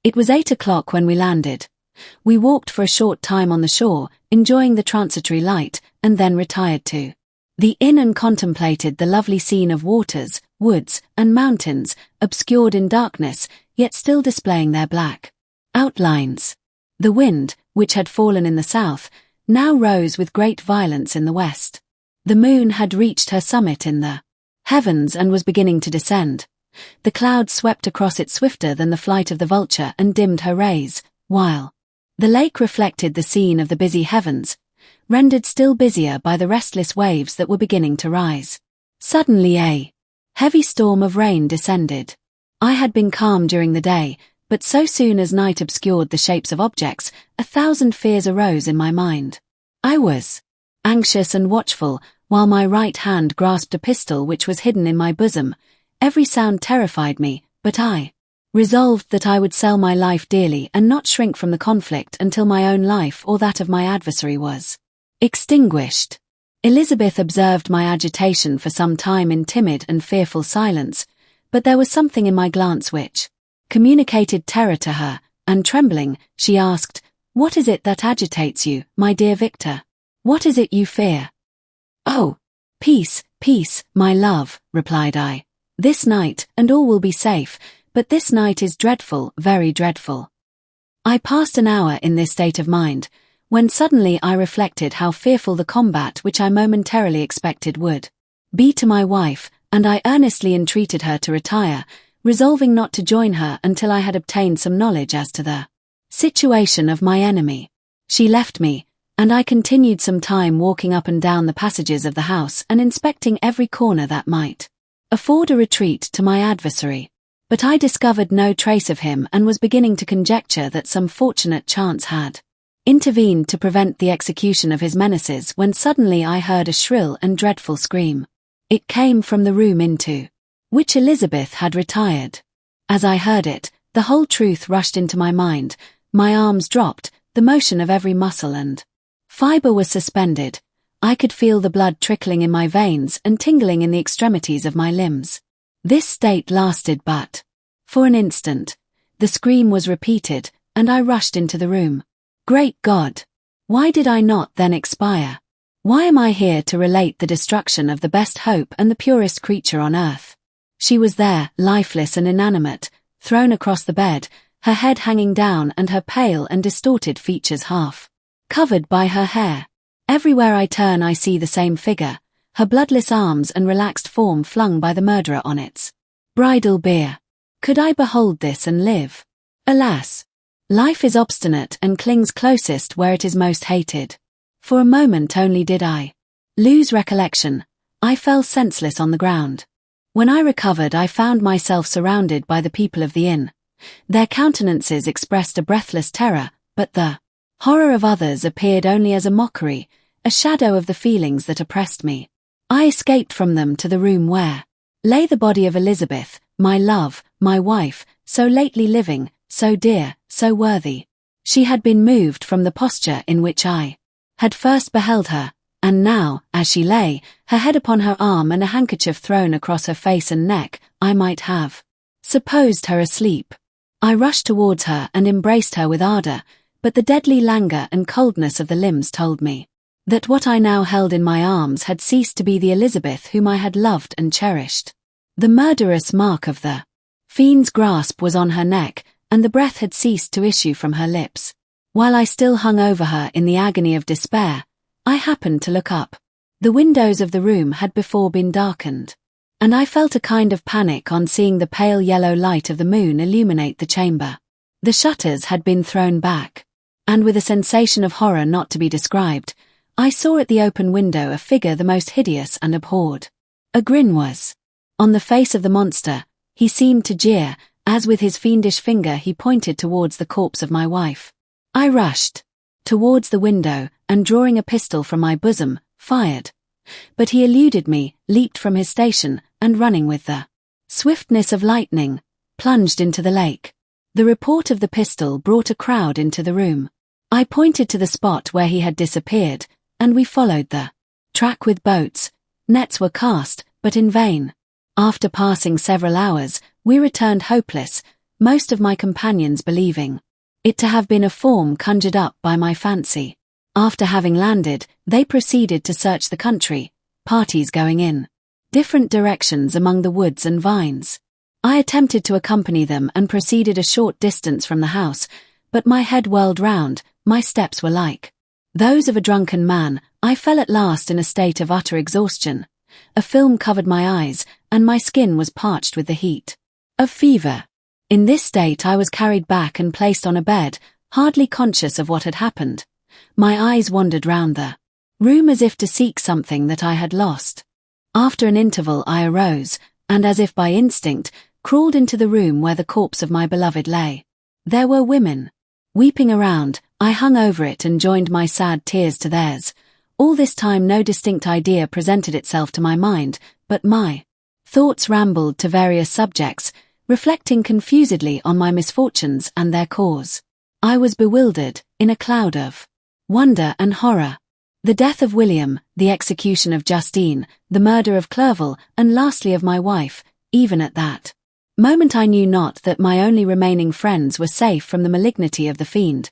It was 8 o'clock when we landed. We walked for a short time on the shore, enjoying the transitory light, and then retired to the inn and contemplated the lovely scene of waters, woods, and mountains, obscured in darkness, yet still displaying their black outlines. The wind, which had fallen in the south, now rose with great violence in the west. The moon had reached her summit in the heavens and was beginning to descend. The clouds swept across it swifter than the flight of the vulture and dimmed her rays, while the lake reflected the scene of the busy heavens, rendered still busier by the restless waves that were beginning to rise. Suddenly a heavy storm of rain descended. I had been calm during the day, but so soon as night obscured the shapes of objects, 1,000 fears arose in my mind. I was anxious and watchful, while my right hand grasped a pistol which was hidden in my bosom. Every sound terrified me, but I resolved that I would sell my life dearly and not shrink from the conflict until my own life or that of my adversary was extinguished. Elizabeth observed my agitation for some time in timid and fearful silence, but there was something in my glance which communicated terror to her, and trembling, she asked, "What is it that agitates you, my dear Victor? What is it you fear?" "Oh, peace, peace, my love," replied I. "This night, and all will be safe, but this night is dreadful, very dreadful." I passed an hour in this state of mind, when suddenly I reflected how fearful the combat which I momentarily expected would be to my wife, and I earnestly entreated her to retire, resolving not to join her until I had obtained some knowledge as to the situation of my enemy. She left me, and I continued some time walking up and down the passages of the house and inspecting every corner that might afford a retreat to my adversary. But I discovered no trace of him and was beginning to conjecture that some fortunate chance had intervened to prevent the execution of his menaces when suddenly I heard a shrill and dreadful scream. It came from the room into which Elizabeth had retired. As I heard it, the whole truth rushed into my mind, my arms dropped, the motion of every muscle and fibre was suspended. I could feel the blood trickling in my veins and tingling in the extremities of my limbs. This state lasted but for an instant. The scream was repeated, and I rushed into the room. Great God! Why did I not then expire? Why am I here to relate the destruction of the best hope and the purest creature on earth? She was there, lifeless and inanimate, thrown across the bed, her head hanging down and her pale and distorted features half covered by her hair. Everywhere I turn I see the same figure, her bloodless arms and relaxed form flung by the murderer on its bridal bier. Could I behold this and live? Alas! Life is obstinate and clings closest where it is most hated. For a moment only did I lose recollection. I fell senseless on the ground. When I recovered I found myself surrounded by the people of the inn. Their countenances expressed a breathless terror, but the horror of others appeared only as a mockery, a shadow of the feelings that oppressed me. I escaped from them to the room where lay the body of Elizabeth, my love, my wife, so lately living, so dear, so worthy. She had been moved from the posture in which I had first beheld her, and now, as she lay, her head upon her arm and a handkerchief thrown across her face and neck, I might have supposed her asleep. I rushed towards her and embraced her with ardor, but the deadly languor and coldness of the limbs told me that what I now held in my arms had ceased to be the Elizabeth whom I had loved and cherished. The murderous mark of the fiend's grasp was on her neck, and the breath had ceased to issue from her lips. While I still hung over her in the agony of despair, I happened to look up. The windows of the room had before been darkened, and I felt a kind of panic on seeing the pale yellow light of the moon illuminate the chamber. The shutters had been thrown back, and with a sensation of horror not to be described, I saw at the open window a figure the most hideous and abhorred. A grin was on the face of the monster. He seemed to jeer, as with his fiendish finger he pointed towards the corpse of my wife. I rushed towards the window, and drawing a pistol from my bosom, fired. But he eluded me, leaped from his station, and running with the swiftness of lightning, plunged into the lake. The report of the pistol brought a crowd into the room. I pointed to the spot where he had disappeared, and we followed the track with boats. Nets were cast, but in vain. After passing several hours, we returned hopeless, most of my companions believing it to have been a form conjured up by my fancy. After having landed, they proceeded to search the country, parties going in different directions among the woods and vines. I attempted to accompany them and proceeded a short distance from the house, but my head whirled round, my steps were like those of a drunken man. I fell at last in a state of utter exhaustion. A film covered my eyes, and my skin was parched with the heat of fever. In this state I was carried back and placed on a bed, hardly conscious of what had happened. My eyes wandered round the room as if to seek something that I had lost. After an interval I arose, and as if by instinct, crawled into the room where the corpse of my beloved lay. There were women weeping around. I hung over it and joined my sad tears to theirs. All this time no distinct idea presented itself to my mind, but my thoughts rambled to various subjects, reflecting confusedly on my misfortunes and their cause. I was bewildered, in a cloud of wonder and horror. The death of William, the execution of Justine, the murder of Clerval, and lastly of my wife. Even at that moment I knew not that my only remaining friends were safe from the malignity of the fiend.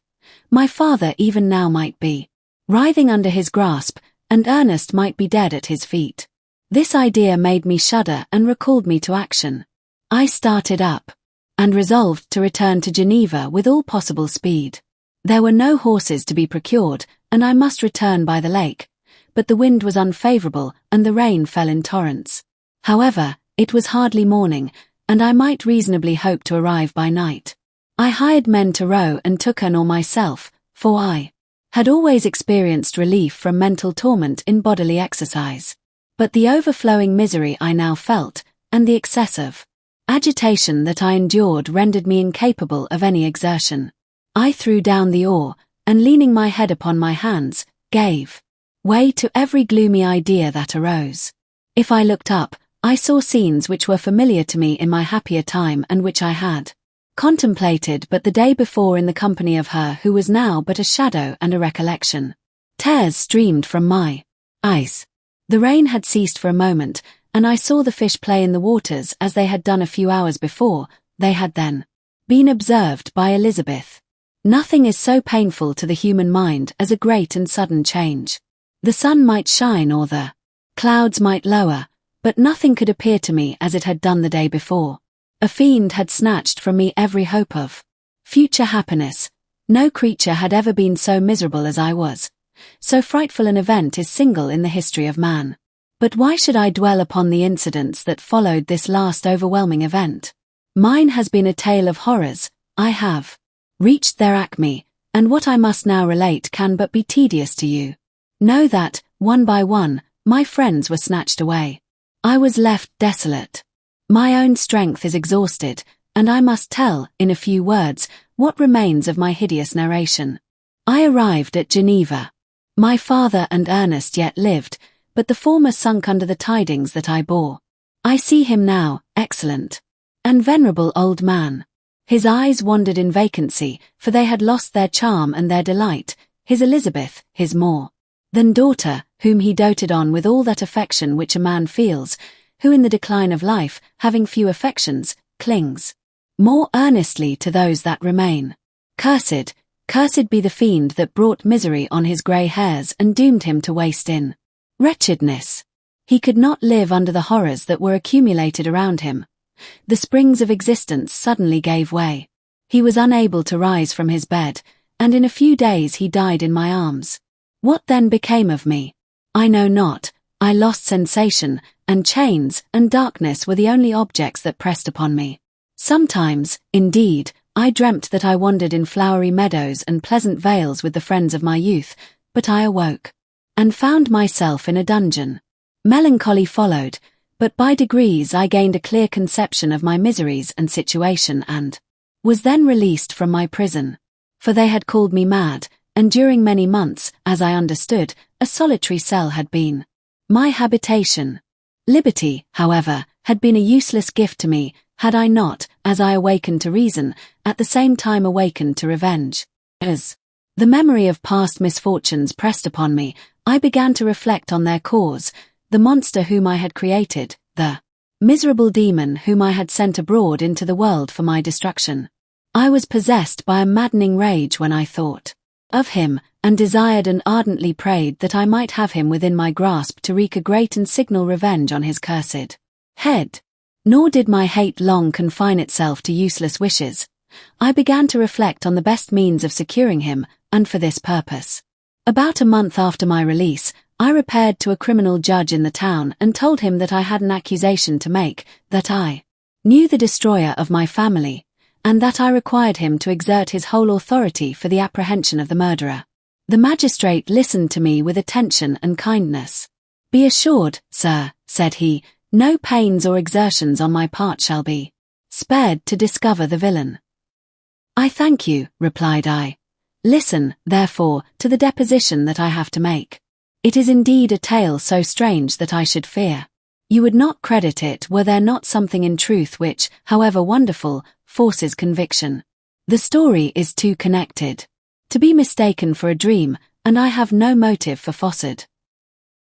My father even now might be writhing under his grasp, and Ernest might be dead at his feet. This idea made me shudder and recalled me to action. I started up, and resolved to return to Geneva with all possible speed. There were no horses to be procured, and I must return by the lake, but the wind was unfavourable, and the rain fell in torrents. However, it was hardly morning, and I might reasonably hope to arrive by night. I hired men to row and took an oar myself, for I had always experienced relief from mental torment in bodily exercise. But the overflowing misery I now felt, and the excessive agitation that I endured rendered me incapable of any exertion. I threw down the oar, and leaning my head upon my hands, gave way to every gloomy idea that arose. If I looked up, I saw scenes which were familiar to me in my happier time and which I had contemplated but the day before in the company of her who was now but a shadow and a recollection. Tears streamed from my eyes. The rain had ceased for a moment, and I saw the fish play in the waters as they had done a few hours before. They had then been observed by Elizabeth. Nothing is so painful to the human mind as a great and sudden change. The sun might shine or the clouds might lower, but nothing could appear to me as it had done the day before. A fiend had snatched from me every hope of future happiness. No creature had ever been so miserable as I was. So frightful an event is single in the history of man. But why should I dwell upon the incidents that followed this last overwhelming event? Mine has been a tale of horrors. I have reached their acme, and what I must now relate can but be tedious to you. Know that, one by one, my friends were snatched away. I was left desolate. My own strength is exhausted, and I must tell, in a few words, what remains of my hideous narration. I arrived at Geneva. My father and Ernest yet lived, but the former sunk under the tidings that I bore. I see him now, excellent and venerable old man. His eyes wandered in vacancy, for they had lost their charm and their delight. His Elizabeth, his more than daughter, whom he doted on with all that affection which a man feels, who in the decline of life, having few affections, clings more earnestly to those that remain. Cursed be the fiend that brought misery on his grey hairs and doomed him to waste in wretchedness. He could not live under the horrors that were accumulated around him. The springs of existence suddenly gave way. He was unable to rise from his bed, and in a few days he died in my arms. What then became of me? I know not. I lost sensation, and chains and darkness were the only objects that pressed upon me. Sometimes, indeed, I dreamt that I wandered in flowery meadows and pleasant vales with the friends of my youth, but I awoke and found myself in a dungeon. Melancholy followed, but by degrees I gained a clear conception of my miseries and situation and was then released from my prison. For they had called me mad, and during many months, as I understood, a solitary cell had been my habitation. Liberty, however, had been a useless gift to me, had I not, as I awakened to reason, at the same time awakened to revenge. As the memory of past misfortunes pressed upon me, I began to reflect on their cause, the monster whom I had created, the miserable demon whom I had sent abroad into the world for my destruction. I was possessed by a maddening rage when I thought of him, and desired and ardently prayed that I might have him within my grasp to wreak a great and signal revenge on his cursed head. Nor did my hate long confine itself to useless wishes. I began to reflect on the best means of securing him, and for this purpose. About a month after my release, I repaired to a criminal judge in the town and told him that I had an accusation to make, that I knew the destroyer of my family, and that I required him to exert his whole authority for the apprehension of the murderer. The magistrate listened to me with attention and kindness. "Be assured, sir," said he, "no pains or exertions on my part shall be spared to discover the villain." "I thank you," replied I. "Listen, therefore, to the deposition that I have to make. It is indeed a tale so strange that I should fear you would not credit it were there not something in truth which, however wonderful, forces conviction. The story is too connected to be mistaken for a dream, and I have no motive for falsehood."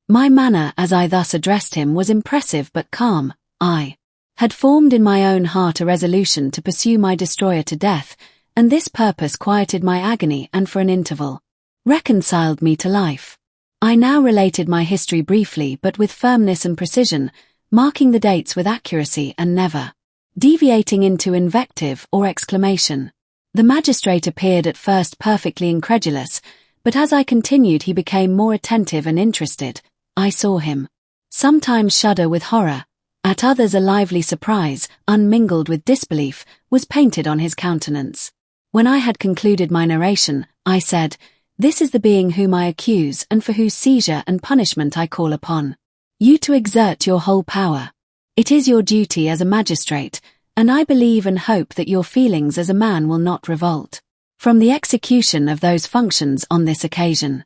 My manner as I thus addressed him was impressive but calm. I had formed in my own heart a resolution to pursue my destroyer to death, and this purpose quieted my agony and for an interval reconciled me to life. I now related my history briefly but with firmness and precision, marking the dates with accuracy and never deviating into invective or exclamation. The magistrate appeared at first perfectly incredulous, but as I continued he became more attentive and interested. I saw him sometimes shudder with horror, at others a lively surprise, unmingled with disbelief, was painted on his countenance. When I had concluded my narration, I said, "This is the being whom I accuse and for whose seizure and punishment I call upon you to exert your whole power. It is your duty as a magistrate, and I believe and hope that your feelings as a man will not revolt from the execution of those functions on this occasion."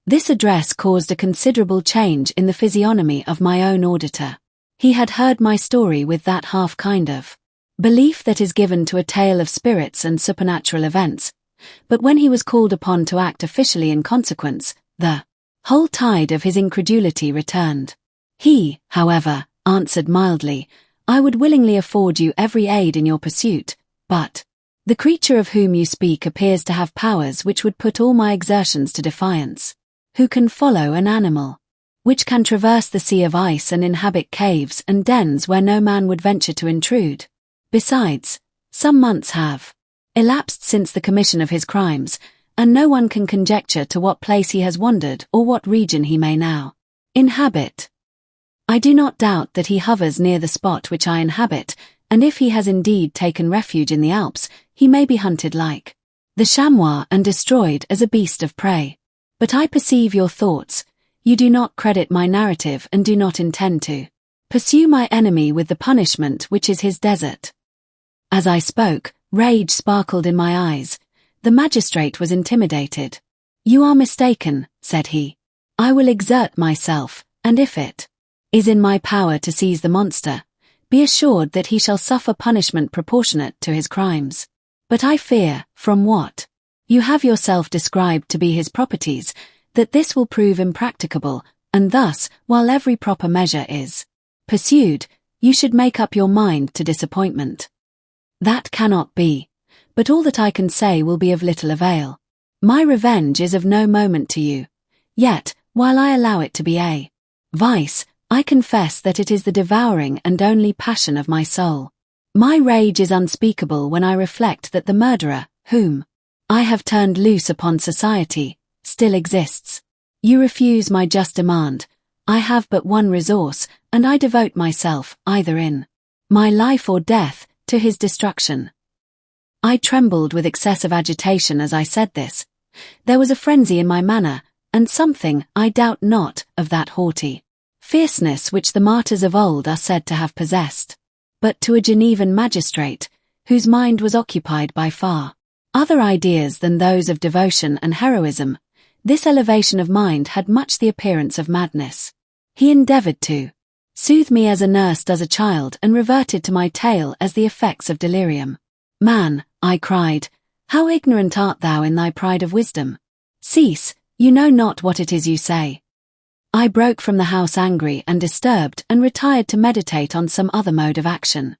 This address caused a considerable change in the physiognomy of my own auditor. He had heard my story with that half kind of belief that is given to a tale of spirits and supernatural events, but when he was called upon to act officially in consequence, the whole tide of his incredulity returned. He, however, answered mildly, "I would willingly afford you every aid in your pursuit, but the creature of whom you speak appears to have powers which would put all my exertions to defiance. Who can follow an animal which can traverse the sea of ice and inhabit caves and dens where no man would venture to intrude? Besides, some months have elapsed since the commission of his crimes, and no one can conjecture to what place he has wandered or what region he may now inhabit. I do not doubt that he hovers near the spot which I inhabit, and if he has indeed taken refuge in the Alps, he may be hunted like the chamois and destroyed as a beast of prey. But I perceive your thoughts. You do not credit my narrative and do not intend to pursue my enemy with the punishment which is his desert." As I spoke, rage sparkled in my eyes. The magistrate was intimidated. "You are mistaken," said he. "I will exert myself, and if it is in my power to seize the monster, be assured that he shall suffer punishment proportionate to his crimes. But I fear, from what you have yourself described to be his properties, that this will prove impracticable, and thus, while every proper measure is pursued, you should make up your mind to disappointment. That cannot be, but all that I can say will be of little avail. My revenge is of no moment to you, yet, while I allow it to be a vice, I confess that it is the devouring and only passion of my soul. My rage is unspeakable when I reflect that the murderer, whom I have turned loose upon society, still exists. You refuse my just demand. I have but one resource, and I devote myself, either in my life or death, to his destruction." I trembled with excessive agitation as I said this. There was a frenzy in my manner, and something, I doubt not, of that haughty fierceness which the martyrs of old are said to have possessed. But to a Genevan magistrate, whose mind was occupied by far other ideas than those of devotion and heroism, this elevation of mind had much the appearance of madness. He endeavored to soothe me as a nurse does a child and reverted to my tale as the effects of delirium. "Man," I cried, "how ignorant art thou in thy pride of wisdom! Cease, you know not what it is you say." I broke from the house angry and disturbed and retired to meditate on some other mode of action.